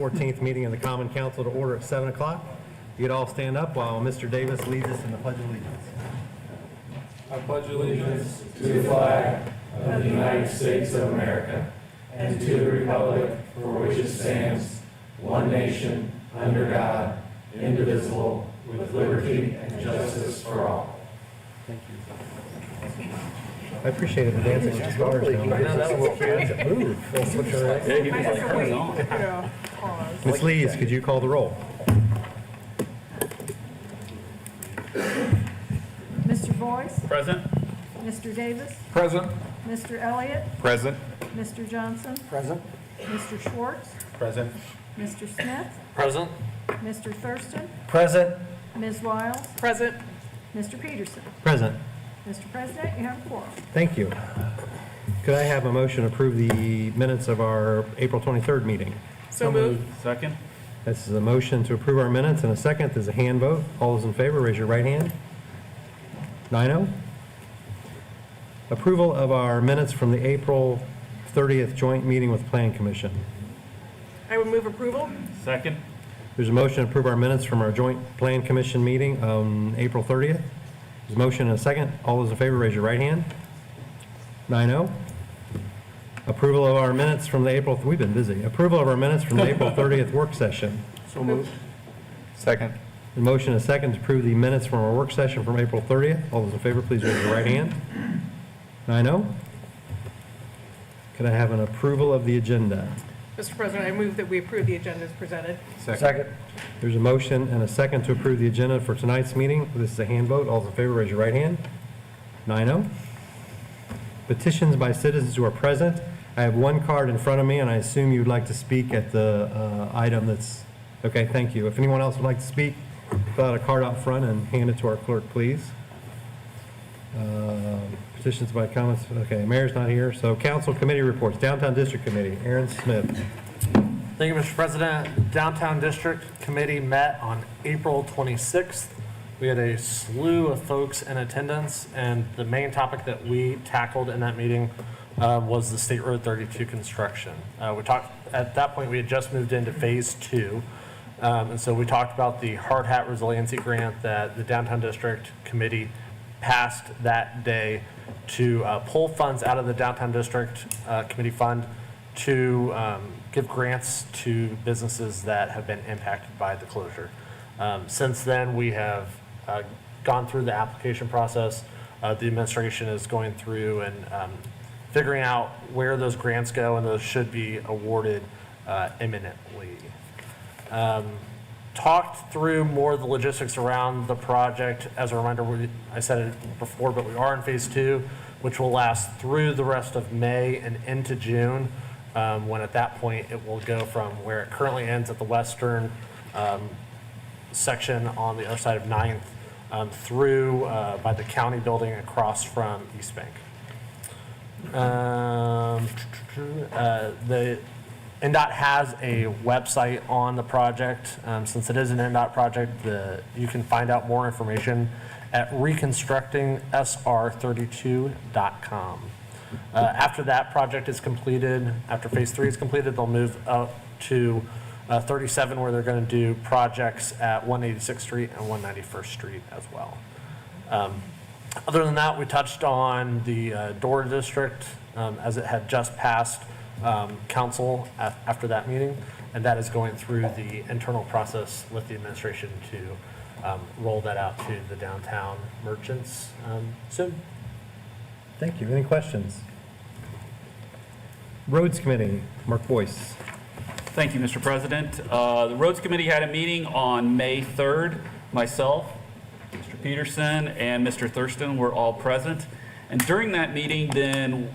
14th meeting of the Common Council to order at 7 o'clock. You'd all stand up while Mr. Davis leads us in the Pledge of Allegiance. I pledge allegiance to the flag of the United States of America and to the republic for which it stands, one nation, under God, indivisible, with liberty and justice for all. Thank you. I appreciated the dancing with the stars down there. Ms. Lees, could you call the roll? Mr. Boyce? Present. Mr. Davis? Present. Mr. Elliott? Present. Mr. Johnson? Present. Mr. Schwartz? Present. Mr. Smith? Present. Mr. Thurston? Present. Ms. Wiles? Present. Mr. Peterson? Present. Mr. President, you have a quorum. Thank you. Could I have a motion to approve the minutes of our April 23rd meeting? So moved. Second. This is a motion to approve our minutes, and a second is a hand vote. All those in favor, raise your right hand. 9-0. Approval of our minutes from the April 30th joint meeting with Plan Commission. I would move approval. Second. There's a motion to approve our minutes from our joint Plan Commission meeting on April 30th. There's a motion and a second. All those in favor, raise your right hand. 9-0. Approval of our minutes from the April, we've been busy. Approval of our minutes from the April 30th work session. So moved. Second. The motion and a second to approve the minutes from our work session from April 30th. All those in favor, please raise your right hand. 9-0. Could I have an approval of the agenda? Mr. President, I move that we approve the agenda as presented. Second. There's a motion and a second to approve the agenda for tonight's meeting. This is a hand vote. All those in favor, raise your right hand. 9-0. Petitions by citizens who are present. I have one card in front of me, and I assume you'd like to speak at the item that's, okay, thank you. If anyone else would like to speak, fill out a card out front and hand it to our clerk, please. Petitions by comments, okay, mayor's not here. So council committee reports, Downtown District Committee, Aaron Smith. Thank you, Mr. President. Downtown District Committee met on April 26th. We had a slew of folks in attendance, and the main topic that we tackled in that meeting was the State Road 32 construction. We talked, at that point, we had just moved into phase 2. And so we talked about the hard hat resiliency grant that the Downtown District Committee passed that day to pull funds out of the Downtown District Committee Fund to give grants to businesses that have been impacted by the closure. Since then, we have gone through the application process. The administration is going through and figuring out where those grants go, and those should be awarded imminently. Talked through more of the logistics around the project. As a reminder, I said it before, but we are in phase 2, which will last through the rest of May and into June, when at that point it will go from where it currently ends at the western section on the other side of 9th through by the county building across from East Bank. The NDOT has a website on the project. Since it is an NDOT project, you can find out more information at reconstructingsr32.com. After that project is completed, after phase 3 is completed, they'll move up to 37, where they're going to do projects at 186th Street and 191st Street as well. Other than that, we touched on the Dora District as it had just passed council after that meeting, and that is going through the internal process with the administration to roll that out to the downtown merchants soon. Thank you. Any questions? Roads Committee, Mark Boyce. Thank you, Mr. President. The Roads Committee had a meeting on May 3rd. Myself, Mr. Peterson, and Mr. Thurston were all present. And during that meeting, then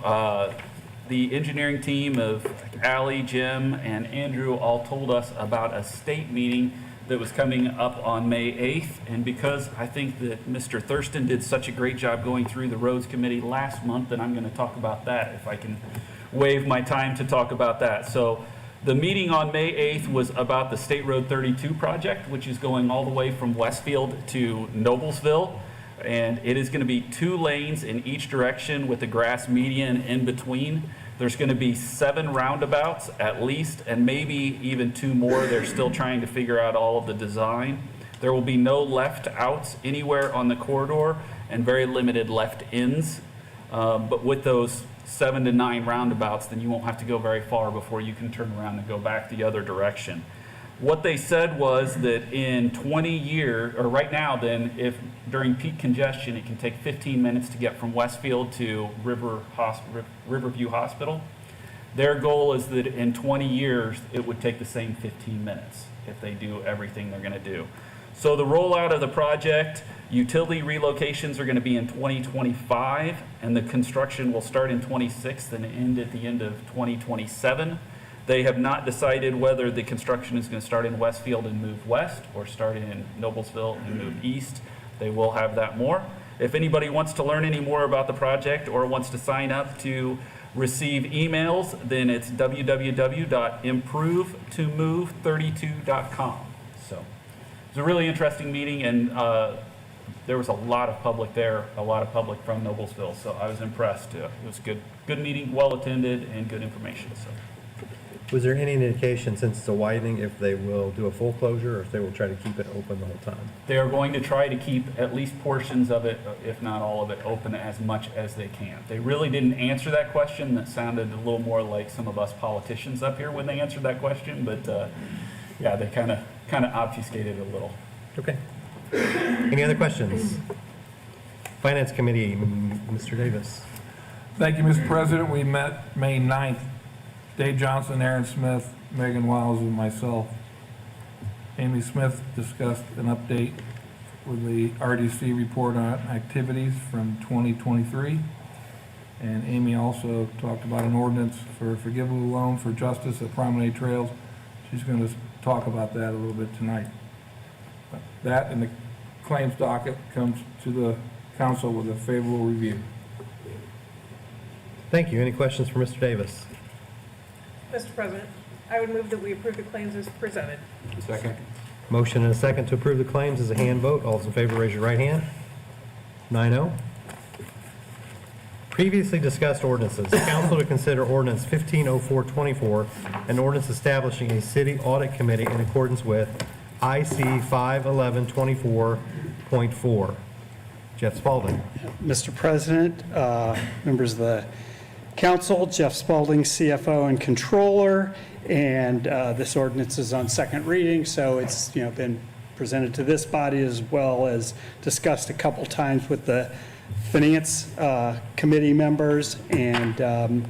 the engineering team of Allie, Jim, and Andrew all told us about a state meeting that was coming up on May 8th. And because I think that Mr. Thurston did such a great job going through the Roads Committee last month, and I'm going to talk about that if I can waive my time to talk about that. So the meeting on May 8th was about the State Road 32 project, which is going all the way from Westfield to Noblesville. And it is going to be 2 lanes in each direction with a grass median in between. There's going to be 7 roundabouts at least, and maybe even 2 more. They're still trying to figure out all of the design. There will be no left outs anywhere on the corridor and very limited left ins. But with those 7 to 9 roundabouts, then you won't have to go very far before you can turn around and go back the other direction. What they said was that in 20 years, or right now then, if during peak congestion, it can take 15 minutes to get from Westfield to Riverview Hospital. Their goal is that in 20 years, it would take the same 15 minutes if they do everything they're gonna do. So the rollout of the project, utility relocations are going to be in 2025, and the construction will start in 26 and end at the end of 2027. They have not decided whether the construction is going to start in Westfield and move west or start in Noblesville and move east. They will have that more. If anybody wants to learn any more about the project or wants to sign up to receive emails, then it's www.improvetomove32.com. So it's a really interesting meeting, and there was a lot of public there, a lot of public from Noblesville, so I was impressed. It was good meeting, well attended, and good information. So, Was there any indication, since it's a widening, if they will do a full closure or if they will try to keep it open the whole time? they are going to try to keep at least portions of it, if not all of it, open as much as they can. They really didn't answer that question. That sounded a little more like some of us politicians up here when they answered that question, but yeah, they kind of obfuscated it a little. Okay. Any other questions? Finance Committee, Mr. Davis. Thank you, Mr. President. We met May 9th. Dave Johnson, Aaron Smith, Megan Wiles, and myself. Amy Smith discussed an update with the RDC report on activities from 2023. And Amy also talked about an ordinance for a forgivable loan for justice at Promenade Trails. She's going to talk about that a little bit tonight. That and the claims docket comes to the council with a favorable review. Thank you. Any questions for Mr. Davis? Mr. President, I would move that we approve the claims as presented. Second. Motion and a second to approve the claims is a hand vote. All those in favor, raise your right hand. 9-0. Previously discussed ordinances. Council to consider ordinance 150424, an ordinance establishing a city audit committee in accordance with IC 51124.4. Jeff Spalding. Mr. President, members of the council, Jeff Spalding, CFO and Controller, and this ordinance is on second reading, so it's been presented to this body as well as discussed a couple times with the Finance Committee members. And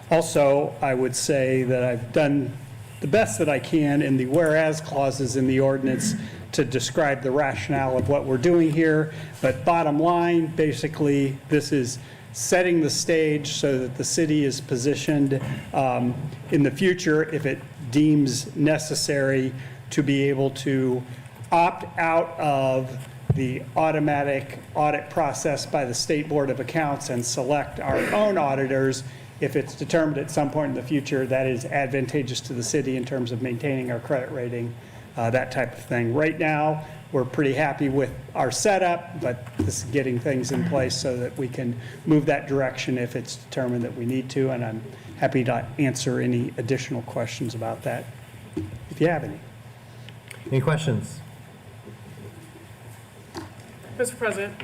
also, I would say that I've done the best that I can in the whereas clauses in the ordinance to describe the rationale of what we're doing here. But bottom line, basically, this is setting the stage so that the city is positioned in the future, if it deems necessary, to be able to opt out of the automatic audit process by the State Board of Accounts and select our own auditors if it's determined at some point in the future that is advantageous to the city in terms of maintaining our credit rating, that type of thing. Right now, we're pretty happy with our setup, but this is getting things in place so that we can move that direction if it's determined that we need to, and I'm happy to answer any additional questions about that if you have any. Any questions? Mr. President,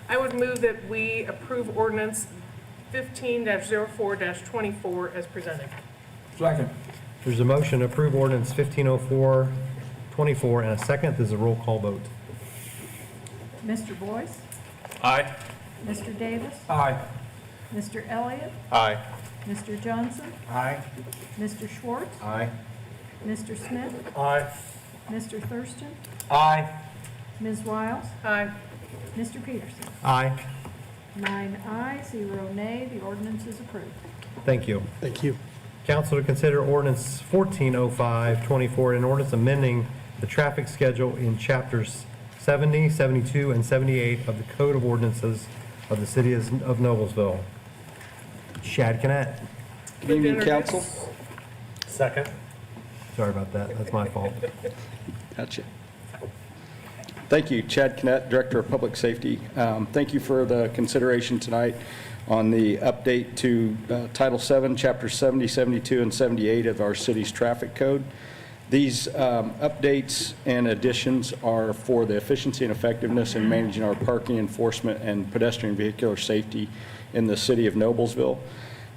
I would move that we approve ordinance 15-04-24 as presented. Second. There's a motion to approve ordinance 150424 and a second. There's a roll call vote. Mr. Boyce? Aye. Mr. Davis? Aye. Mr. Elliott? Aye. Mr. Johnson? Aye. Mr. Schwartz? Aye. Mr. Smith? Aye. Mr. Thurston? Aye. Ms. Wiles? Aye. Mr. Peterson? Aye. 9 ayes, 0 nay, the ordinance is approved. Thank you. Thank you. Council to consider ordinance 140524, an ordinance amending the traffic schedule in chapters 70, 72, and 78 of the Code of Ordinances of the City of Noblesville. Shad Cannett. Good evening, council. Second. Sorry about that. That's my fault. Gotcha. Thank you, Chad Knet, Director of Public Safety. Thank you for the consideration tonight on the update to Title VII, Chapter 70, 72, and 78 of our city's traffic code. These updates and additions are for the efficiency and effectiveness in managing our parking enforcement and pedestrian vehicular safety in the city of Noblesville.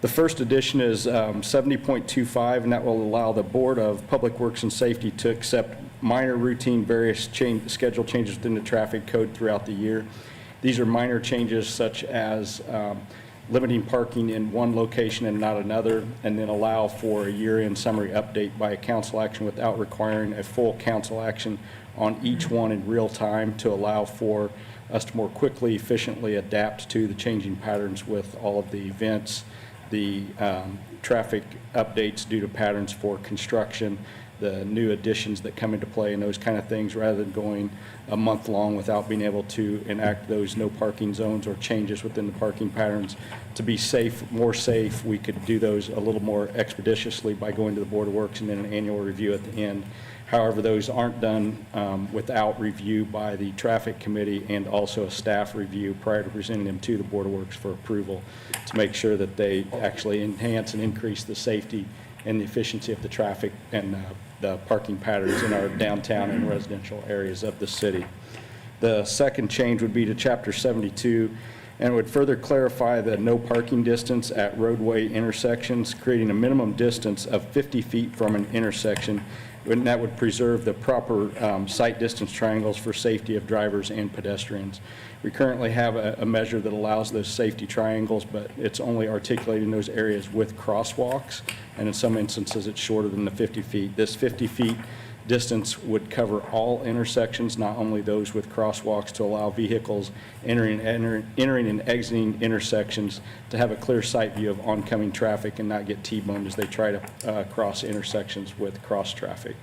The first addition is 70.25, and that will allow the Board of Public Works and Safety to accept minor routine various schedule changes within the traffic code throughout the year. These are minor changes such as limiting parking in one location and not another, and then allow for a year-end summary update by a council action without requiring a full council action on each one in real time to allow for us to more quickly, efficiently adapt to the changing patterns with all of the events, the traffic updates due to patterns for construction, the new additions that come into play and those kind of things, rather than going a month long without being able to enact those no parking zones or changes within the parking patterns. To be safe, more safe, we could do those a little more expeditiously by going to the Board of Works and then an annual review at the end. However, those aren't done without review by the Traffic Committee and also a staff review prior to presenting them to the Board of Works for approval to make sure that they actually enhance and increase the safety and the efficiency of the traffic and the parking patterns in our downtown and residential areas of the city. The second change would be to Chapter 72, and it would further clarify the no parking distance at roadway intersections, creating a minimum distance of 50 feet from an intersection, and that would preserve the proper sight distance triangles for safety of drivers and pedestrians. We currently have a measure that allows those safety triangles, but it's only articulating those areas with crosswalks, and in some instances it's shorter than the 50 feet. This 50 feet distance would cover all intersections, not only those with crosswalks, to allow vehicles entering and exiting intersections to have a clear sight view of oncoming traffic and not get T-boned as they try to cross intersections with cross traffic.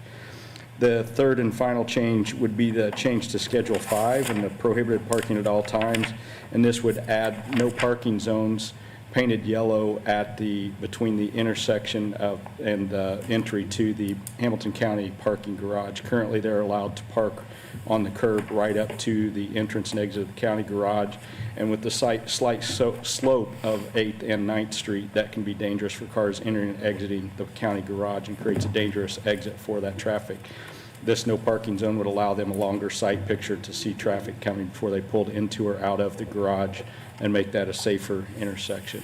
The third and final change would be the change to Schedule 5 and the prohibited parking at all times, and this would add no parking zones painted yellow at between the intersection and the entry to the Hamilton County parking garage. Currently, they're allowed to park on the curb right up to the entrance and exit of the county garage, and with the slight slope of 8th and 9th Street, that can be dangerous for cars entering and exiting the county garage and creates a dangerous exit for that traffic. This no parking zone would allow them a longer sight picture to see traffic coming before they pulled into or out of the garage and make that a safer intersection.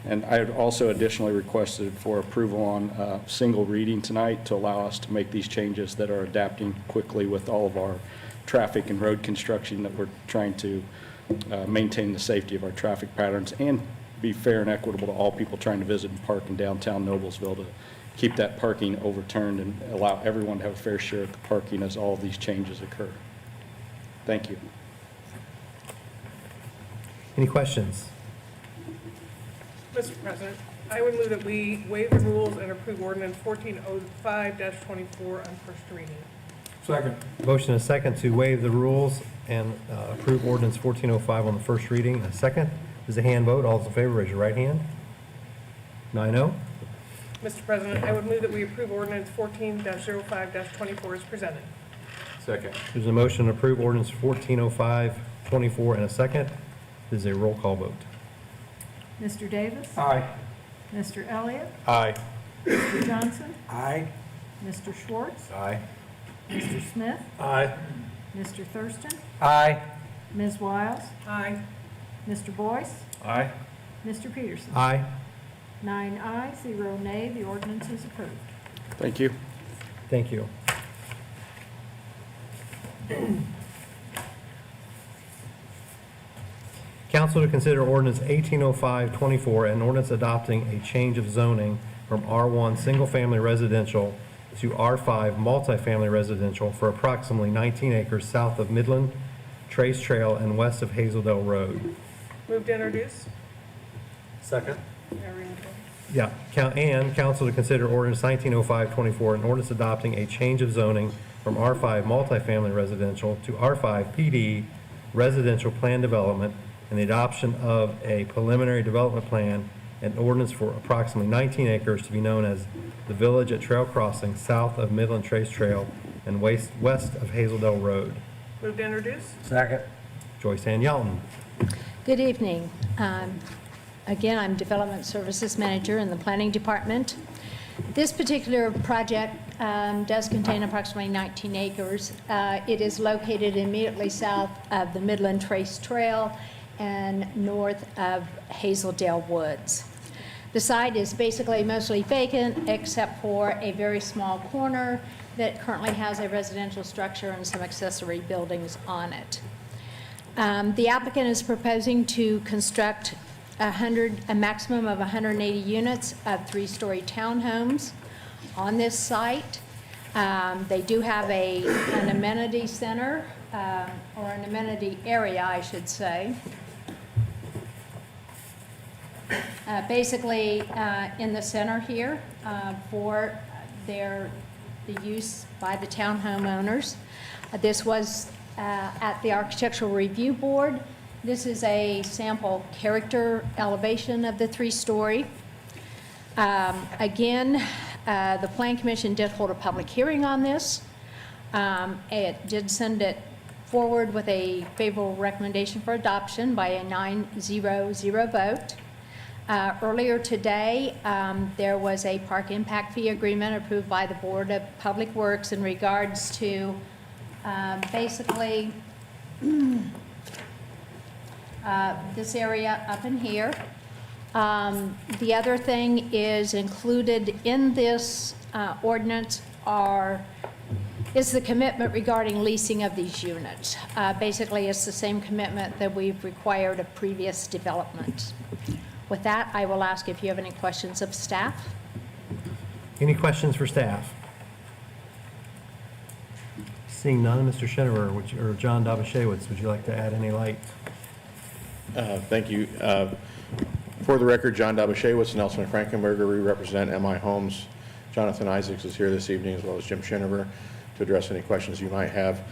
And I had also additionally requested for approval on single reading tonight to allow us to make these changes that are adapting quickly with all of our traffic and road construction, that we're trying to maintain the safety of our traffic patterns and be fair and equitable to all people trying to visit and park in downtown Noblesville, to keep that parking overturned and allow everyone to have a fair share of the parking as all of these changes occur. Thank you. Any questions? Mr. President, I would move that we waive the rules and approve ordinance 1405-24 on first reading. Second. Motion and a second to waive the rules and approve ordinance 1405 on the first reading. A second is a hand vote. All those in favor, raise your right hand. 9-0. Mr. President, I would move that we approve ordinance 14-05-24 as presented. Second. There's a motion to approve ordinance 1405-24 and a second. This is a roll call vote. Mr. Davis? Aye. Mr. Elliott? Aye. Mr. Johnson? Aye. Mr. Schwartz? Aye. Mr. Smith? Aye. Mr. Thurston? Aye. Ms. Wiles? Aye. Mr. Boyce? Aye. Mr. Peterson? Aye. 9 ayes, 0 nay, the ordinance is approved. Thank you. Thank you. Council to consider ordinance 1805-24, an ordinance adopting a change of zoning from R1 single-family residential to R5 multifamily residential for approximately 19 acres south of Midland Trace Trail and west of Hazeldale Road. Move to introduce. Second. Yeah, and council to consider ordinance 1905-24, an ordinance adopting a change of zoning from R5 multifamily residential to R5 PD residential plan development and the adoption of a preliminary development plan and ordinance for approximately 19 acres to be known as the Village at Trail Crossing south of Midland Trace Trail and west of Hazeldale Road. Move to introduce. Second. Joyce Ann Yelton. Good evening. Again, I'm Development Services Manager in the Planning Department. This particular project does contain approximately 19 acres. It is located immediately south of the Midland Trace Trail and north of Hazeldale Woods. The site is basically mostly vacant except for a very small corner that currently has a residential structure and some accessory buildings on it. The applicant is proposing to construct a maximum of 180 units of 3-story townhomes on this site. They do have an amenity center, or an amenity area, I should say. Basically, in the center here for the use by the townhome owners. This was at the Architectural Review Board. This is a sample character elevation of the 3-story. Again, the Plan Commission did hold a public hearing on this. It did send it forward with a favorable recommendation for adoption by a 9-0-0 vote. Earlier today, there was a park impact fee agreement approved by the Board of Public Works in regards to basically this area up in here. The other thing is included in this ordinance is the commitment regarding leasing of these units. Basically, it's the same commitment that we've required of previous developments. With that, I will ask if you have any questions of staff. Any questions for staff? Seeing none, Mr. Shenever, or John Dabashewitz, would you like to add any light? Thank you. For the record, John Dabashewitz and Nelson Frankenberger, we represent MI Homes. Jonathan Isaacs is here this evening, as well as Jim Shenever, to address any questions you might have.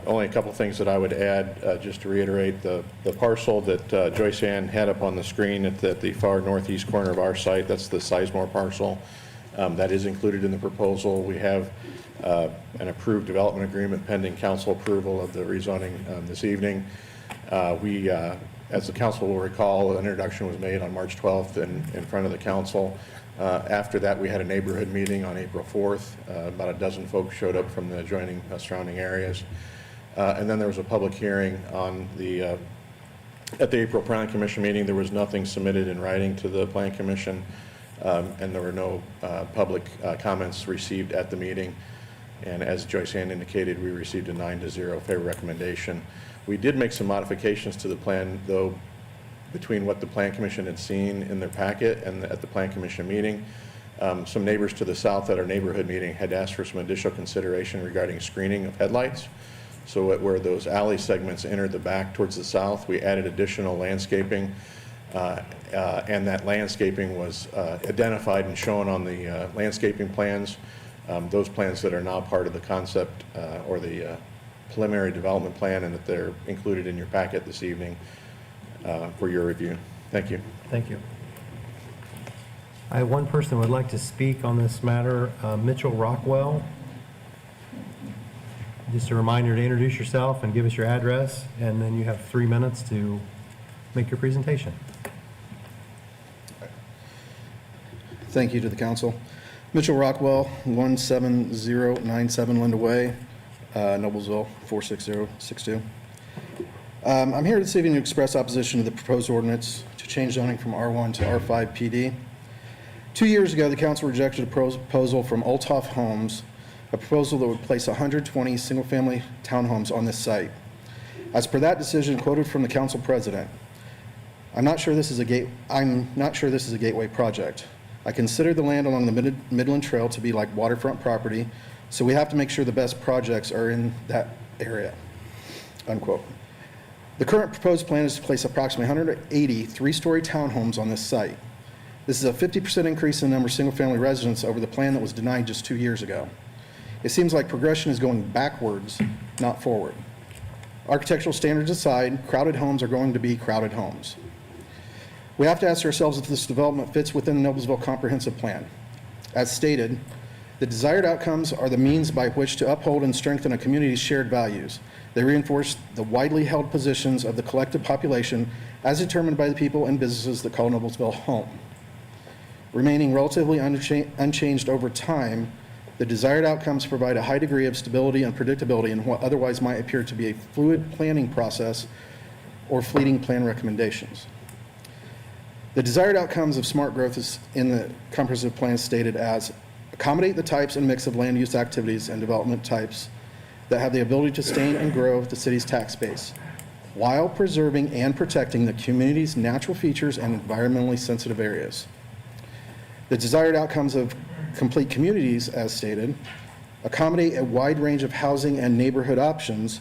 Only a couple things that I would add, just to reiterate, the parcel that Joyce Ann had up on the screen at the far northeast corner of our site, that's the Sizemore parcel. That is included in the proposal. We have an approved development agreement pending council approval of the rezoning this evening. As the council will recall, an introduction was made on March 12th in front of the council. After that, we had a neighborhood meeting on April 4th. About a dozen folks showed up from the adjoining surrounding areas. And then there was a public hearing on at the April Planning Commission meeting. There was nothing submitted in writing to the Planning Commission, and there were no public comments received at the meeting. And as Joyce Ann indicated, we received a 9-0 favor recommendation. We did make some modifications to the plan, though, between what the Plan Commission had seen in their packet and at the Plan Commission meeting. Some neighbors to the south at our neighborhood meeting had asked for some additional consideration regarding screening of headlights. So where those alley segments enter the back towards the south, we added additional landscaping, and that landscaping was identified and shown on the landscaping plans. Those plans that are now part of the concept or the preliminary development plan, and that they're included in your packet this evening for your review. Thank you. Thank you. I have one person who would like to speak on this matter, Mitchell Rockwell. Just a reminder to introduce yourself and give us your address, and then you have 3 minutes to make your presentation. Thank you to the council. Mitchell Rockwell, 17097 Linda Way, Noblesville, 46062. I'm here this evening to express opposition to the proposed ordinance to change zoning from R1 to R5 PD. 2 years ago, the council rejected a proposal from Olthoff Homes, a proposal that would place 120 single-family townhomes on this site. As per that decision quoted from the council president, I'm not sure this is a gateway project. I consider the land along the Midland Trail to be like waterfront property, so we have to make sure the best projects are in that area, unquote. The current proposed plan is to place approximately 180 three-story townhomes on this site. This is a 50% increase in the number of single-family residents over the plan that was denied just 2 years ago. It seems like progression is going backwards, not forward. Architectural standards aside, crowded homes are going to be crowded homes. We have to ask ourselves if this development fits within the Noblesville Comprehensive Plan. As stated, The desired outcomes are the means by which to uphold and strengthen a community's shared values. They reinforce the widely held positions of the collective population as determined by the people and businesses that call Noblesville home. Remaining relatively unchanged over time, the desired outcomes provide a high degree of stability and predictability in what otherwise might appear to be a fluid planning process or fleeting plan recommendations. The desired outcomes of smart growth is in the comprehensive plan stated as accommodate the types and mix of land use activities and development types that have the ability to sustain and grow the city's tax base, while preserving and protecting the community's natural features and environmentally sensitive areas. The desired outcomes of complete communities, as stated, accommodate a wide range of housing and neighborhood options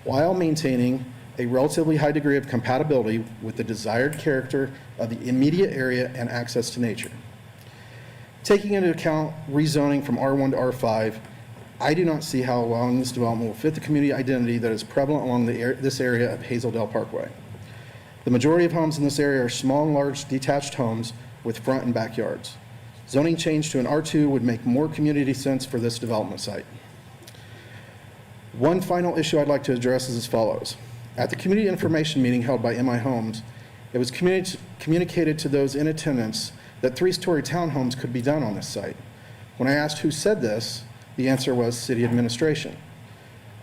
while maintaining a relatively high degree of compatibility with the desired character of the immediate area and access to nature. Taking into account rezoning from R1 to R5, I do not see how allowing this development will fit the community identity that is prevalent along this area of Hazeldale Parkway. The majority of homes in this area are small and large detached homes with front and backyards. Zoning change to an R2 would make more community sense for this development site. One final issue I'd like to address is as follows. At the community information meeting held by MI Homes, it was communicated to those in attendance that 3-story townhomes could be done on this site. When I asked who said this, the answer was city administration.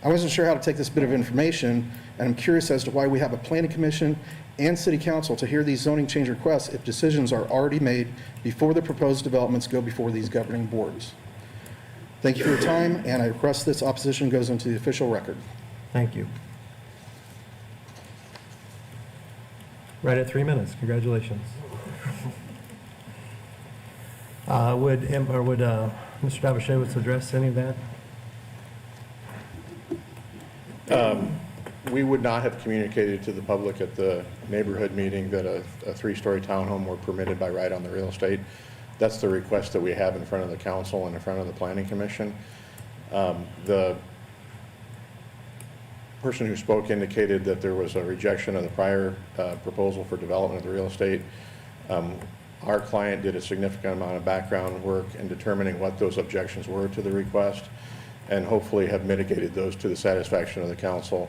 I wasn't sure how to take this bit of information, and I'm curious as to why we have a planning commission and city council to hear these zoning change requests if decisions are already made before the proposed developments go before these governing boards. Thank you for your time, and I request this opposition goes into the official record. Thank you. Right at 3 minutes. Congratulations. Would Mr. Davashewitz address any of that? We would not have communicated to the public at the neighborhood meeting that a 3-story townhome were permitted by right on the real estate. That's the request that we have in front of the council and in front of the planning commission. The person who spoke indicated that there was a rejection of the prior proposal for development of the real estate. Our client did a significant amount of background work in determining what those objections were to the request, and hopefully have mitigated those to the satisfaction of the council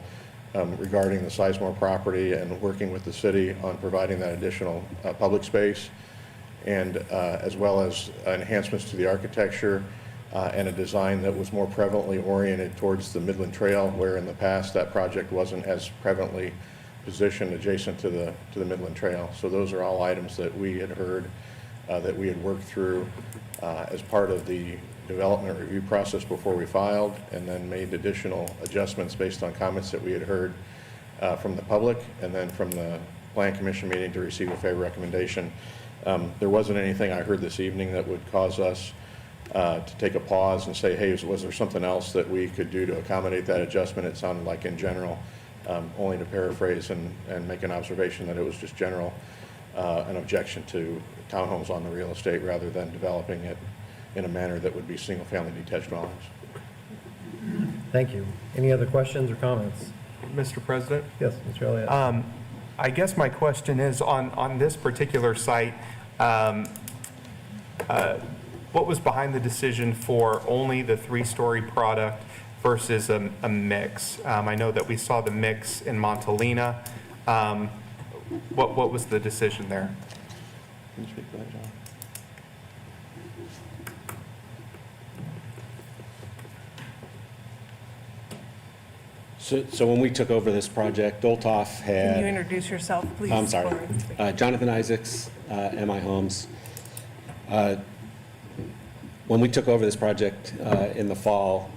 regarding the Sizemore property and working with the city on providing that additional public space, and as well as enhancements to the architecture and a design that was more prevalently oriented towards the Midland Trail, where in the past that project wasn't as prevalently positioned adjacent to the Midland Trail. So those are all items that we had heard, that we had worked through as part of the development review process before we filed, and then made additional adjustments based on comments that we had heard from the public and then from the Plan Commission meeting to receive a favor recommendation. There wasn't anything I heard this evening that would cause us to take a pause and say, hey, was there something else that we could do to accommodate that adjustment? It sounded like in general, only to paraphrase and make an observation that it was just general, an objection to townhomes on the real estate rather than developing it in a manner that would be single-family detached dwellings. Thank you. Any other questions or comments? Mr. President? Yes, Mr. Elliott. I guess my question is, on this particular site, what was behind the decision for only the 3-story product versus a mix? I know that we saw the mix in Montalina. What was the decision there? Can you speak to that, John? So when we took over this project, Doltoff had... Can you introduce yourself, please? I'm sorry. Jonathan Isaacs, MI Homes. When we took over this project in the fall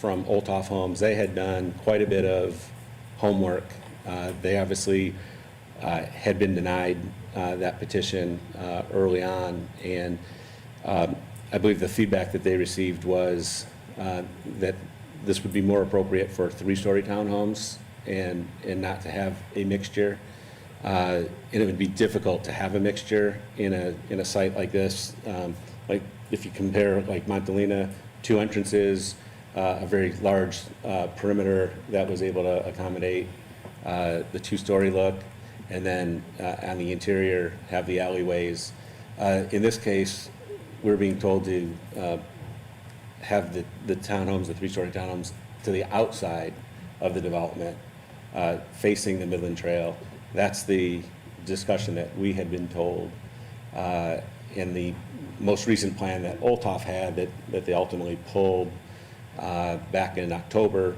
from Olthoff Homes, they had done quite a bit of homework. They obviously had been denied that petition early on, and I believe the feedback that they received was that this would be more appropriate for 3-story townhomes and not to have a mixture. And it would be difficult to have a mixture in a site like this. Like if you compare like Montalina, 2 entrances, a very large perimeter that was able to accommodate the 2-story look, and then on the interior have the alleyways. In this case, we're being told to have the townhomes, the three-story townhomes, to the outside of the development, facing the Midland Trail. That's the discussion that we had been told. In the most recent plan that Olthoff had, that they ultimately pulled back in October,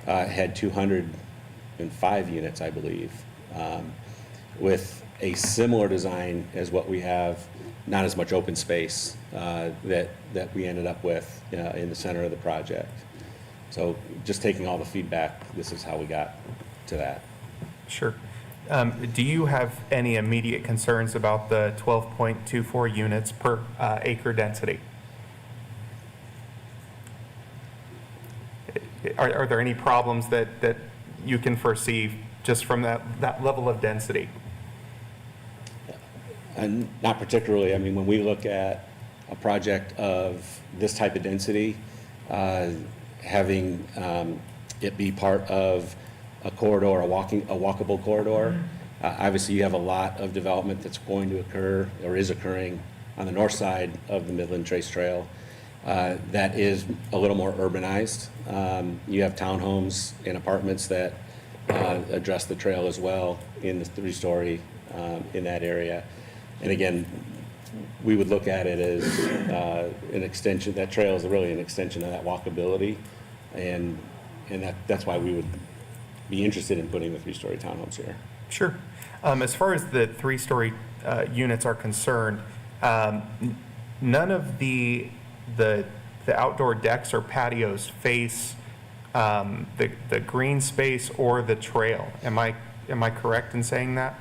had 205 units, I believe, with a similar design as what we have, not as much open space that we ended up with in the center of the project. So just taking all the feedback, this is how we got to that. Sure. Do you have any immediate concerns about the 12.24 units per acre density? Are there any problems that you can foresee just from that level of density? And not particularly. I mean, when we look at a project of this type of density, having it be part of a corridor, a walkable corridor, obviously you have a lot of development that's going to occur or is occurring on the north side of the Midland Trace Trail. That is a little more urbanized. You have townhomes and apartments that address the trail as well in the three-story in that area. And again, we would look at it as an extension. That trail is really an extension of that walkability, and that's why we would be interested in putting the three-story townhomes here. Sure. As far as the three-story units are concerned, none of the outdoor decks or patios face the green space or the trail. Am I correct in saying that?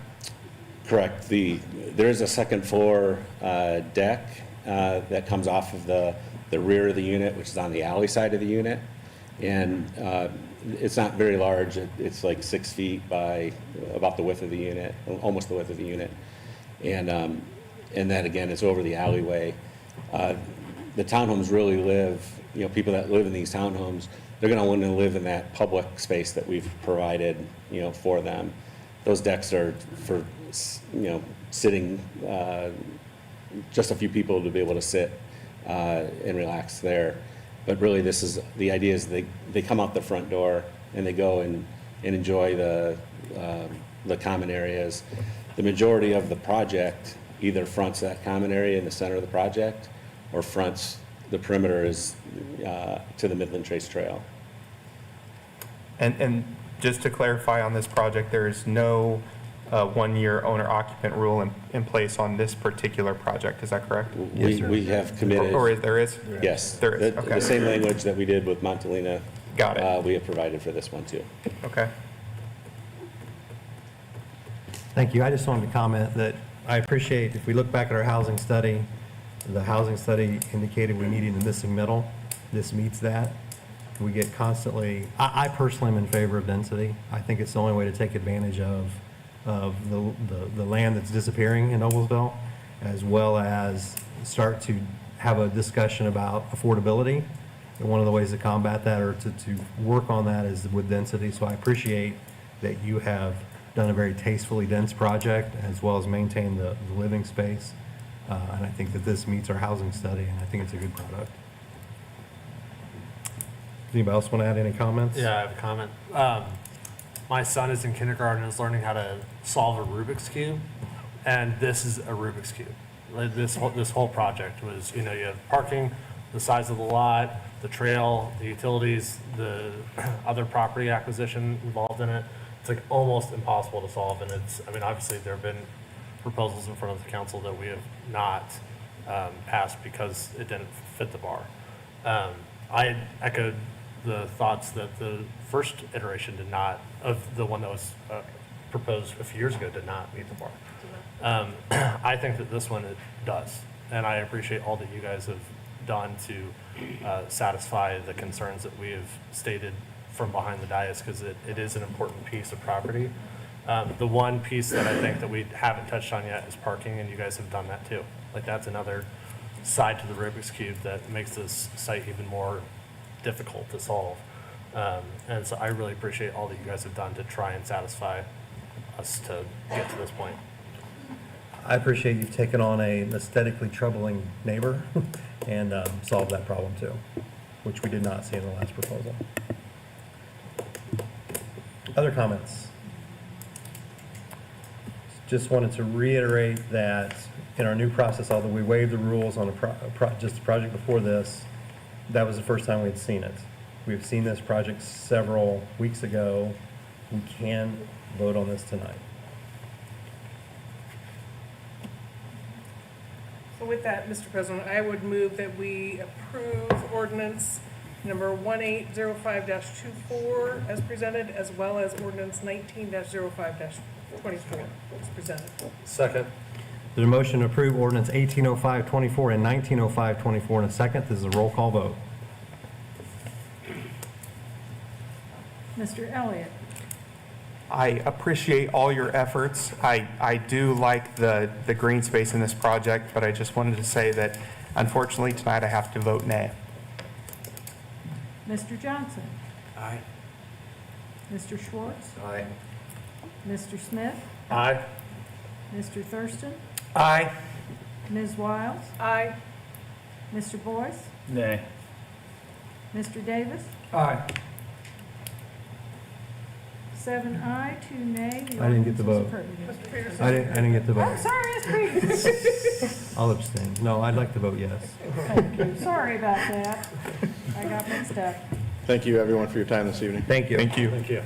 Correct. There is a second floor deck that comes off of the rear of the unit, which is on the alley side of the unit, and it's not very large. It's like 6 feet by about the width of the unit, almost the width of the unit, and that again is over the alleyway. The townhomes really live. People that live in these townhomes, they're going to want to live in that public space that we've provided, for them. Those decks are for sitting, just a few people to be able to sit and relax there. But really, the idea is they come out the front door and they go and enjoy the common areas. The majority of the project either fronts that common area in the center of the project or fronts the perimeter is to the Midland Trace Trail. And just to clarify on this project, there is no one-year owner-occupant rule in place on this particular project. Is that correct? We have committed. Or there is? Yes. There is, okay. The same language that we did with Montalina. Got it. We have provided for this one too. Okay. Thank you. I just wanted to comment that I appreciate, if we look back at our housing study, the housing study indicated we needed the missing middle. This meets that. We get constantly, I personally am in favor of density. I think it's the only way to take advantage of the land that's disappearing in Noblesville, as well as start to have a discussion about affordability. And one of the ways to combat that or to work on that is with density. So I appreciate that you have done a very tastefully dense project as well as maintain the living space. And I think that this meets our housing study, and I think it's a good product. Does anybody else want to add any comments? Yeah, I have a comment. My son is in kindergarten and is learning how to solve a Rubik's Cube, and this is a Rubik's Cube. Like this whole project was, you have parking, the size of the lot, the trail, the utilities, the other property acquisition involved in it. It's like almost impossible to solve, and obviously there have been proposals in front of the council that we have not passed because it didn't fit the bar. I echoed the thoughts that the first iteration of the one that was proposed a few years ago did not meet the bar. I think that this one it does, and I appreciate all that you guys have done to satisfy the concerns that we have stated from behind the dais, because it is an important piece of property. The one piece that I think that we haven't touched on yet is parking, and you guys have done that too. Like that's another side to the Rubik's Cube that makes this site even more difficult to solve. And so I really appreciate all that you guys have done to try and satisfy us to get to this point. I appreciate you've taken on an aesthetically troubling neighbor and solved that problem too. which we did not see in the last proposal. Other comments? Just wanted to reiterate that in our new process, although we waived the rules on just the project before this, that was the first time we had seen it. We've seen this project several weeks ago. We can vote on this tonight. So with that, Mr. President, I would move that we approve ordinance number 1805-24 as presented, as well as ordinance 19-05-24 as presented. Second. There's a motion to approve ordinance 1805-24 and 1905-24 in a second. This is a roll call vote. Mr. Elliott? I appreciate all your efforts. I do like the green space in this project, but I just wanted to say that unfortunately tonight I have to vote nay. Mr. Johnson? Aye. Mr. Schwartz? Aye. Mr. Smith? Aye. Mr. Thurston? Aye. Ms. Wiles? Aye. Mr. Boyce? Nay. Mr. Davis? Aye. 7 aye, 2 nay. The I didn't get the ordinance vote. is approved. Mr. Peterson? I didn't get the Oh, vote. sorry, Ms. Peterson. I'll abstain. No, I'd like to vote yes. Thank you. Sorry about that. I got mixed up. Thank you, everyone, for your time this evening. Thank you. Thank you. Thank you.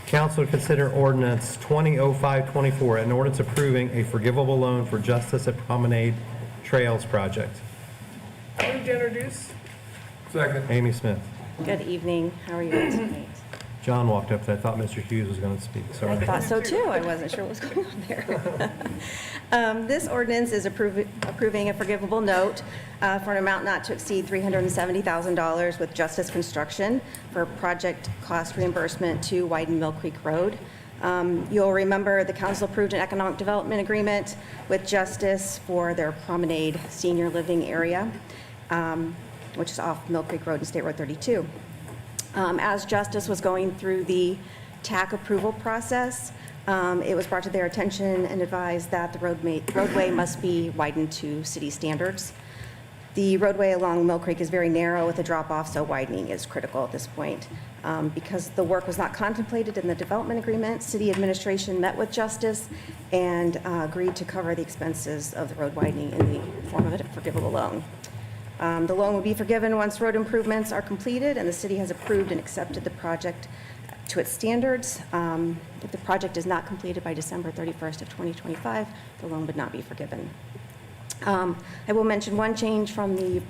Council to consider ordinance 2005-24, an ordinance approving a forgivable loan for Justice at Promenade Trails project. Move to introduce. Second. Amy Smith. Good evening. How are you guys tonight? John walked up, I thought Mr. Hughes was going to speak. I Sorry. thought so too. I wasn't sure what was going on there. This ordinance is approving a forgivable note for an amount not to exceed $370,000 with Justice Construction for project cost reimbursement to widen Mill Creek Road. You'll remember the council approved an economic development agreement with Justice for their Promenade Senior Living area, which is off Mill Creek Road and State Road 32. As Justice was going through the TAC approval process, it was brought to their attention and advised that the roadway must be widened to city standards. The roadway along Mill Creek is very narrow with a drop-off, so widening is critical at this point. Because the work was not contemplated in the development agreement, city administration met with Justice and agreed to cover the expenses of the road widening in the form of a forgivable loan. The loan will be forgiven once road improvements are completed and the city has approved and accepted the project to its standards. If the project is not completed by December 31st of 2025, the loan would not be forgiven. I will mention one change from the,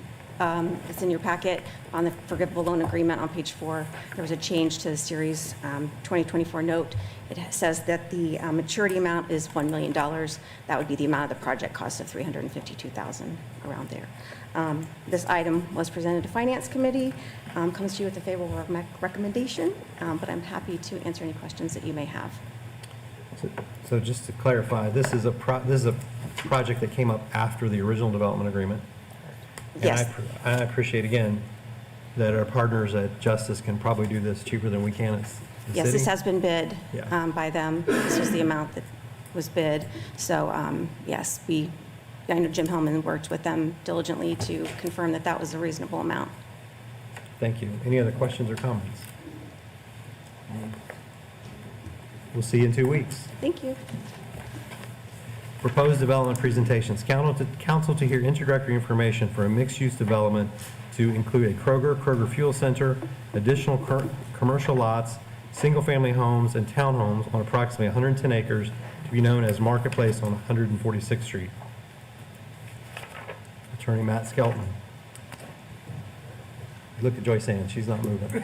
it's in your packet, on the forgivable loan agreement on page 4. There was a change to the series 2024 note. It says that the maturity amount is $1 million. That would be the amount of the project cost of $352,000, around there. This item was presented to Finance Committee, comes to you with a favorable recommendation, but I'm happy to answer any questions that you may have. So just to clarify, this is a project that came up after the original development agreement. And Yes. I appreciate, again, that our partners at Justice can probably do this cheaper than we can at the city. Yes, this has been bid Yeah. by them. This was the amount that was bid. So, yes, I know Jim Hellman worked with them diligently to confirm that that was a reasonable amount. Thank you. Any other questions or comments? We'll see you in 2 weeks. Thank you. Proposed development presentations. Council to hear introductory information for a mixed-use development to include a Kroger Fuel Center, additional commercial lots, single-family homes, and townhomes on approximately 110 acres to be known as Marketplace on 146th Street. Attorney Matt Skelton. Look at Joyce Ann, she's not moving.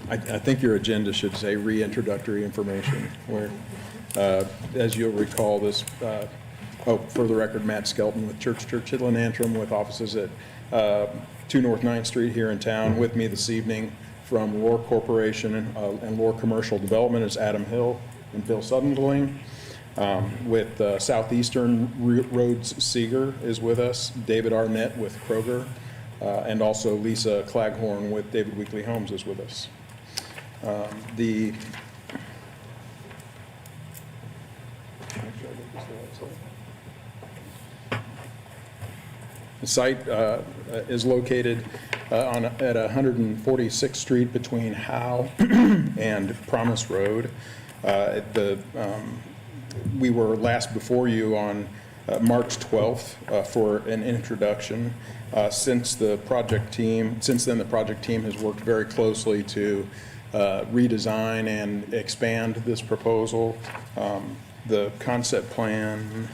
I think your agenda should say reintroductory information, where, as you'll recall, this, for the record, Matt Skelton with Churchill and Antrim, with offices at 2 North 9th Street here in town. With me this evening from Roar Corporation and Roar Commercial Development is Adam Hill and Phil Sutherland. With Southeastern Roads Seeger is with us, David Arnett with Kroger, and also Lisa Claghorn with David Weekly Homes is with us. The site is located at 146th Street between Howe and Promise Road. We were last before you on March 12th for an introduction. Since then, the project team has worked very closely to redesign and expand this proposal. The concept plan.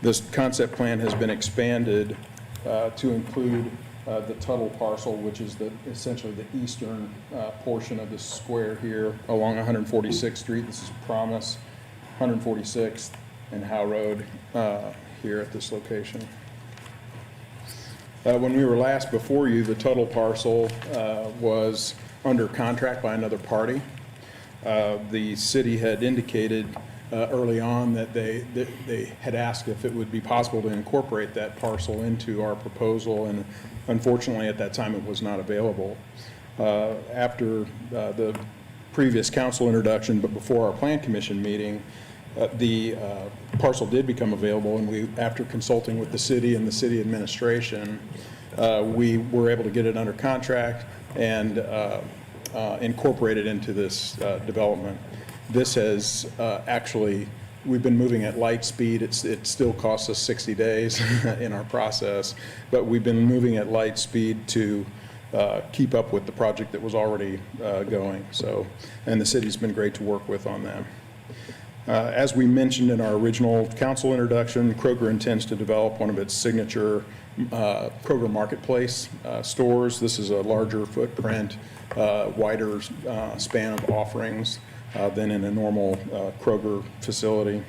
This concept plan has been expanded to include the Tuttle parcel, which is essentially the eastern portion of the square here along 146th Street. This is Promise, 146th and Howe Road here at this location. When we were last before you, the Tuttle parcel was under contract by another party. The city had indicated early on that they had asked if it would be possible to incorporate that parcel into our proposal, and unfortunately at that time it was not available. After the previous council introduction, but before our plan commission meeting, the parcel did become available, and after consulting with the city and the city administration, we were able to get it under contract and incorporate it into this development. This has actually, we've been moving at light speed. It still costs us 60 days in our process, but we've been moving at light speed to keep up with the project that was already going. So, and the city's been great to work with on that. As we mentioned in our original council introduction, Kroger intends to develop one of its signature Kroger Marketplace stores. This is a larger footprint, wider span of offerings than in a normal Kroger facility.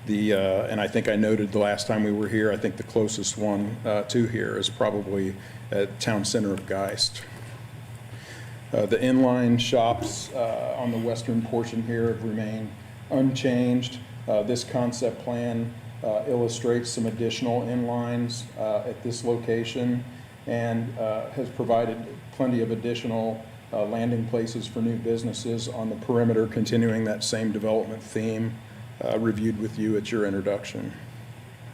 And I think I noted the last time we were here, I think the closest one to here is probably at Town Center of Geist. The inline shops on the western portion here have remained unchanged. This concept plan illustrates some additional inlines at this location and has provided plenty of additional landing places for new businesses on the perimeter, continuing that same development theme reviewed with you at your introduction,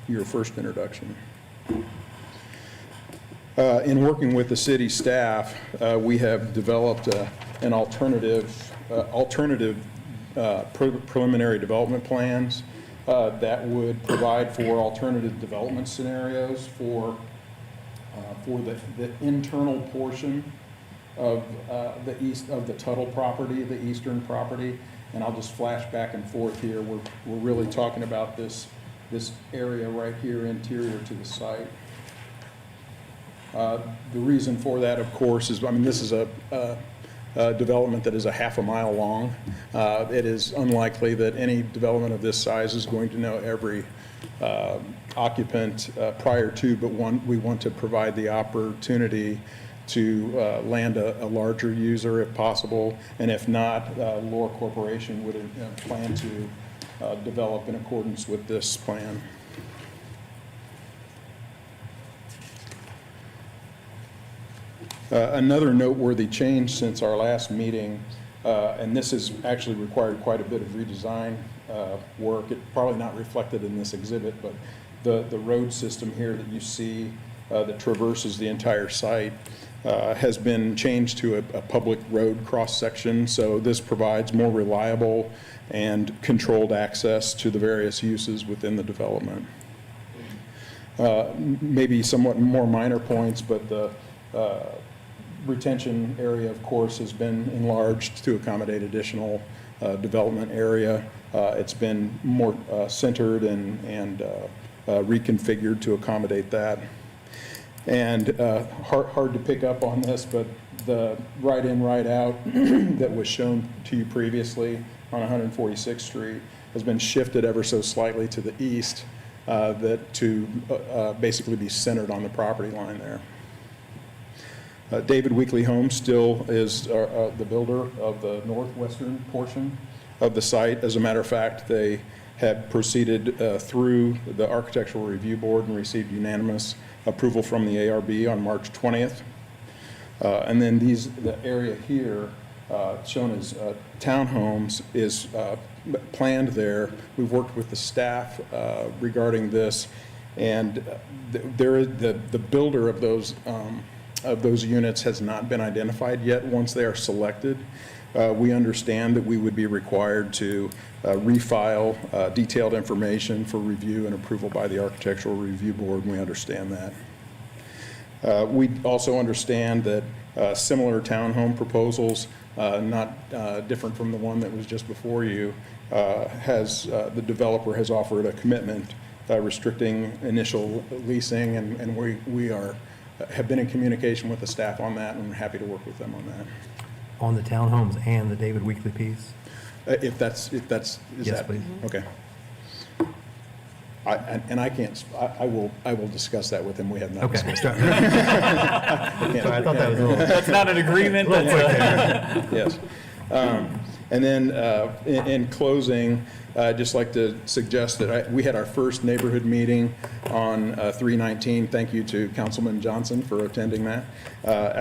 your first introduction. In working with the city staff, we have developed an alternative preliminary development plans that would provide for alternative development scenarios for the internal portion of the Tuttle property, the eastern property. And I'll just flash back and forth here. We're really talking about this area right here interior to the site. The reason for that, of course, is, I mean, this is a development that is a half a mile long. It is unlikely that any development of this size is going to know every occupant prior to, but we want to provide the opportunity to land a larger user if possible, and if not, Lohr Corporation would plan to develop in accordance with this plan. Another noteworthy change since our last meeting, and this has actually required quite a bit of redesign work. It's probably not reflected in this exhibit, but the road system here that you see that traverses the entire site has been changed to a public road cross-section. So this provides more reliable and controlled access to the various uses within the development. Maybe somewhat more minor points, but the retention area, of course, has been enlarged to accommodate additional development area. It's been more centered and reconfigured to accommodate that. And hard to pick up on this, but the right in, right out that was shown to you previously on 146th Street has been shifted ever so slightly to the east to basically be centered on the property line there. David Weekly Homes still is the builder of the northwestern portion of the site. As a matter of fact, they have proceeded through the Architectural Review Board and received unanimous approval from the ARB on March 20th. And then the area here shown as townhomes is planned there. We've worked with the staff regarding this, and the builder of those units has not been identified yet. Once they are selected, we understand that we would be required to refile detailed information for review and approval by the Architectural Review Board, and we understand that. We also understand that similar townhome proposals, not different from the one that was just before you, the developer has offered a commitment restricting initial leasing, and we have been in communication with the staff on that, and we're happy to work with them on that. On the townhomes and the David Weekley piece? Is Yes, that, please. Okay. I will discuss that with him. We have not Okay. discussed that. Sorry, I thought that was a little. That's not an agreement. That's Yes. And then in closing, I'd just like to suggest that we had our first neighborhood meeting on 3/19. Thank you to Councilman Johnson for attending that.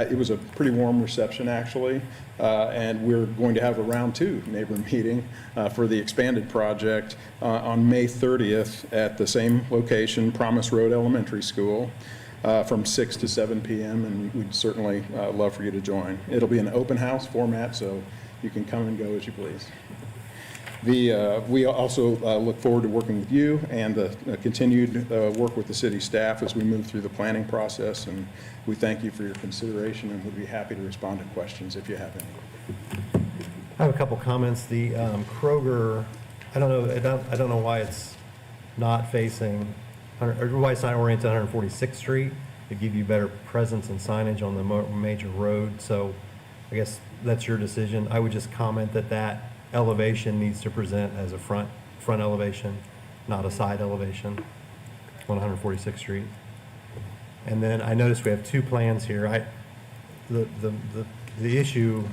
It was a pretty warm reception, actually, and we're going to have a round 2 neighbor meeting for the expanded project on May 30th at the same location, Promise Road Elementary School, from 6 to 7 p.m., and we'd certainly love for you to join. It'll be an open house format, so you can come and go as you please. We also look forward to working with you and the continued work with the city staff as we move through the planning process, and we thank you for your consideration and would be happy to respond to questions if you have any. I have a couple comments. The Kroger, I don't know why it's not facing, or why it's not oriented 146th Street. It'd give you better presence and signage on the major road, so I guess that's your decision. I would just comment that elevation needs to present as a front elevation, not a side elevation on 146th Street. And then I noticed we have 2 plans here. The issue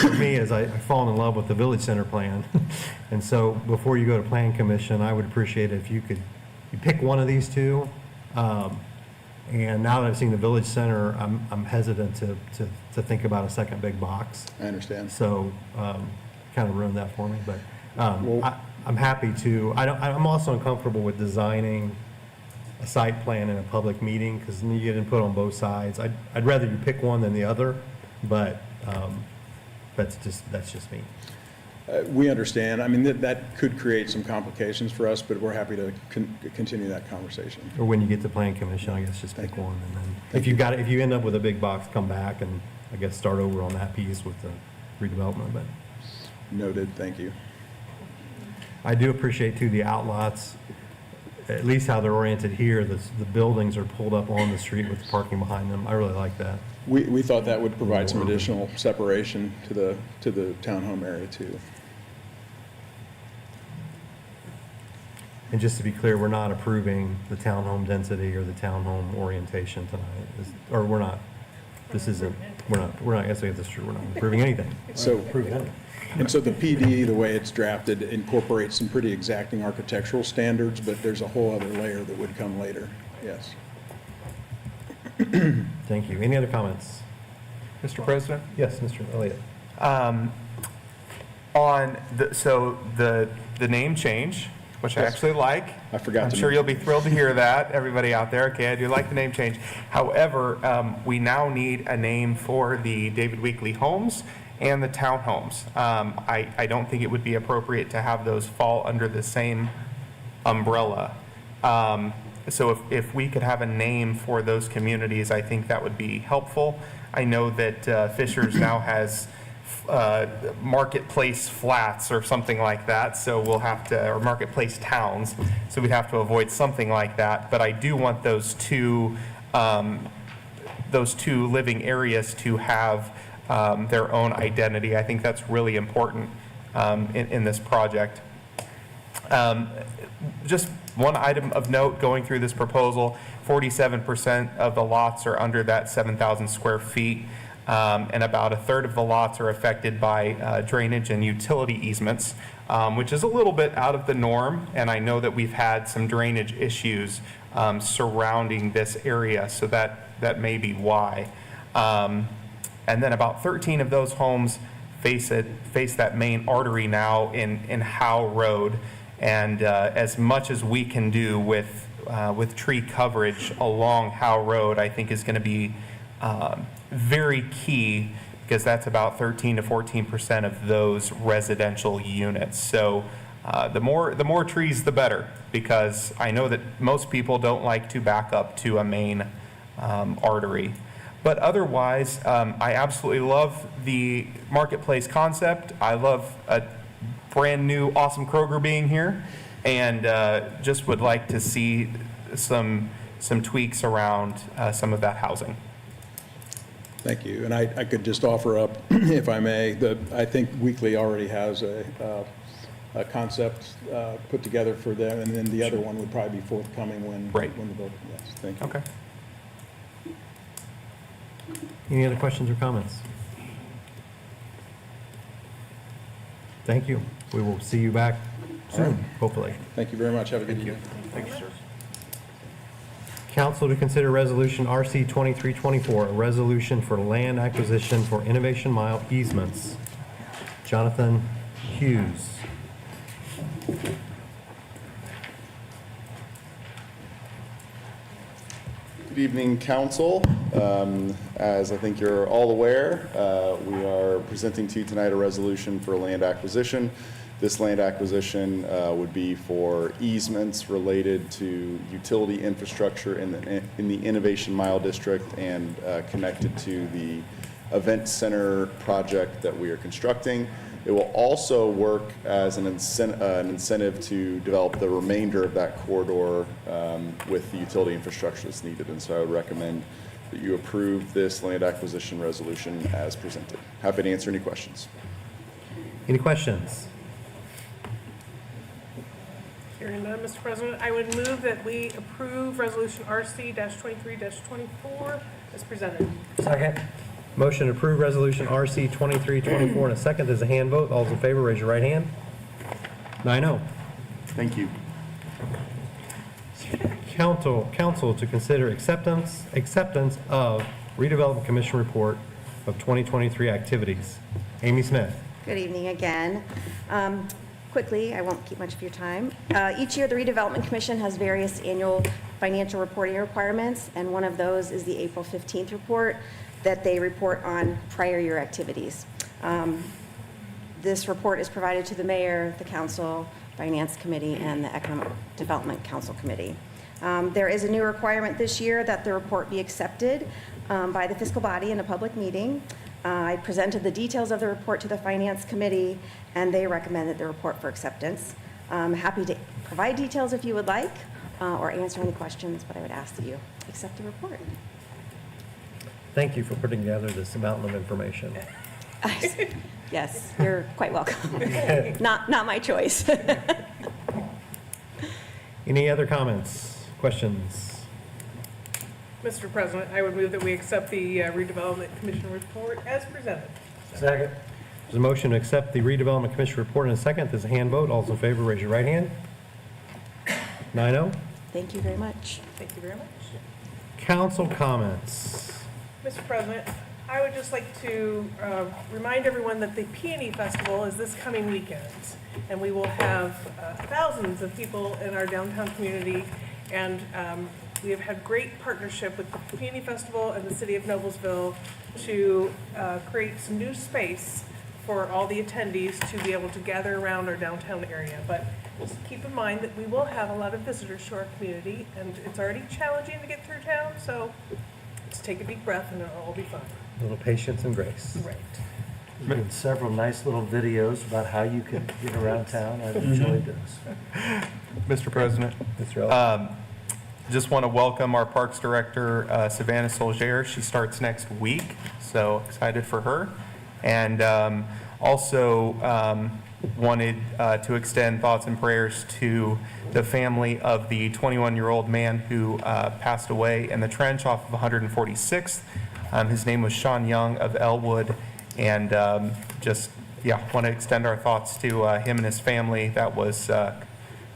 for me is I've fallen in love with the Village Center plan. And so before you go to Plan Commission, I would appreciate it if you pick one of these 2. And now that I've seen the Village Center, I'm hesitant to think about a second big box. I understand. So kind of ruined that for me, but I'm happy to. I'm also uncomfortable with designing a site plan in a public meeting because you get input on both sides. I'd rather you pick one than the other, but that's just me. We understand. I mean, that could create some complications for us, but we're happy to continue that conversation. Or when you get to Plan Commission, I guess just pick one, and then if you end up with a big box, come back and I guess start over on that piece with the redevelopment. But noted. Thank you. I do appreciate too the outlots, at least how they're oriented here. The buildings are pulled up on the street with the parking behind them. I really like that. We thought that would provide some additional separation to the townhome area too. And just to be clear, we're not approving the townhome density or the townhome orientation tonight. Or we're not. This isn't. We're not. I guess I get this true. We're not approving anything. So And so the PD, the way it's drafted, incorporates some pretty exacting architectural standards, but there's a whole other layer that would come later. Yes. Thank you. Any other comments? Mr. President? Yes, Mr. Elliott. On the name change, which I actually like. I forgot I'm to sure mention. you'll be thrilled to hear that, everybody out there. Okay, I do like the name change. However, we now need a name for the David Weekley homes and the townhomes. I don't think it would be appropriate to have those fall under the same umbrella. So if we could have a name for those communities, I think that would be helpful. I know that Fishers now has Marketplace Flats or something like that, so we'll have to, or Marketplace Towns, so we'd have to avoid something like that. But I do want those two living areas to have their own identity. I think that's really important in this project. Just one item of note going through this proposal, 47% of the lots are under that 7,000 square feet, and about a third of the lots are affected by drainage and utility easements, which is a little bit out of the norm, and I know that we've had some drainage issues surrounding this area, so that may be why. And then about 13 of those homes face that main artery now in Howe Road. And as much as we can do with tree coverage along Howe Road, I think is going to be very key, because that's about 13 to 14% of those residential units. So the more trees, the better, because I know that most people don't like to back up to a main artery. But otherwise, I absolutely love the marketplace concept. I love a brand new awesome Kroger being here, and just would like to see some tweaks around some of that housing. Thank you. And I could just offer up, if I may, I think Weekly already has a concept put together for them, and then the other one would probably be forthcoming when the vote. Yes, thank you. Okay. Any other questions or comments? Thank you. We will see you back soon, hopefully. Thank you very much. Have a good evening. Thank you, sir. Council to consider Resolution RC 2324, a resolution for land acquisition for Innovation Mile easements. Jonathan Hughes. Good evening, Council. As I think you're all aware, we are presenting to you tonight a resolution for land acquisition. This land acquisition would be for easements related to utility infrastructure in the Innovation Mile District and connected to the event center project that we are constructing. It will also work as an incentive to develop the remainder of that corridor with the utility infrastructure that's needed. And so I would recommend that you approve this land acquisition resolution as presented. Happy to answer any questions. Any questions? Hearing none, Mr. President, I would move that we approve Resolution RC-23-24 as presented. Second. Motion to approve Resolution RC 2324 and a second is a hand vote. All those in favor, raise your right hand. 9-0. Thank you. Council to consider acceptance of Redevelopment Commission report of 2023 activities. Amy Smith. Good evening again. Quickly, I won't keep much of your time. Each year, the Redevelopment Commission has various annual financial reporting requirements, and one of those is the April 15th report that they report on prior year activities. This report is provided to the mayor, the council, finance committee, and the economic development council committee. There is a new requirement this year that the report be accepted by the fiscal body in a public meeting. I presented the details of the report to the finance committee, and they recommended the report for acceptance. I'm happy to provide details if you would like, or answer any questions, but I would ask that you accept the report. Thank you for putting together this mountain of information. Yes, you're quite welcome. Not my choice. Any other comments, questions? Mr. President, I would move that we accept the Redevelopment Commission report as presented. Second. There's a motion to accept the Redevelopment Commission report in a second. There's a hand vote. All those in favor, raise your right hand. 9-0. Thank you very much. Thank you very much. Council comments. Mr. President, I would just like to remind everyone that the Peony Festival is this coming weekend, and we will have thousands of people in our downtown community, and we have had great partnership with the Peony Festival and the City of Noblesville to create some new space for all the attendees to be able to gather around our downtown area. But just keep in mind that we will have a lot of visitors to our community, and it's already challenging to get through town, so just take a deep breath and it'll all be fun. A little patience and grace. Right. There's been several nice little videos about how you can get around town. I've enjoyed those. Mr. President, just want to welcome our Parks Director, Savannah Solger. She starts next week, so excited for her. And also wanted to extend thoughts and prayers to the family of the 21-year-old man who passed away in the trench off of 146th. His name was Sean Young of Elwood, and want to extend our thoughts to him and his family. That was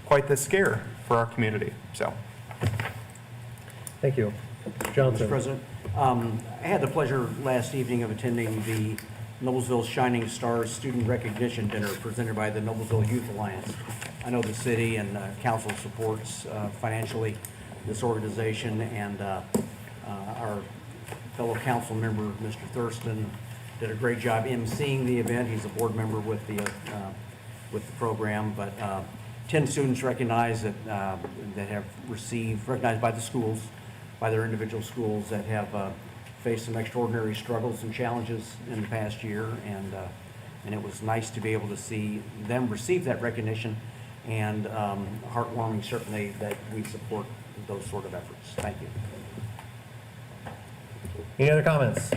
quite the scare for our community. So, thank you. Johnson. Mr. President, I had the pleasure last evening of attending the Noblesville Shining Stars Student Recognition Dinner presented by the Noblesville Youth Alliance. I know the city and council supports financially this organization, and our fellow council member, Mr. Thurston, did a great job emceeing the event. He's a board member with the program, but 10 students recognized that have received, recognized by the schools, by their individual schools, that have faced some extraordinary struggles and challenges in the past year, and it was nice to be able to see them receive that recognition, and heartwarming certainly that we support those sort of efforts. Thank you. Any other comments?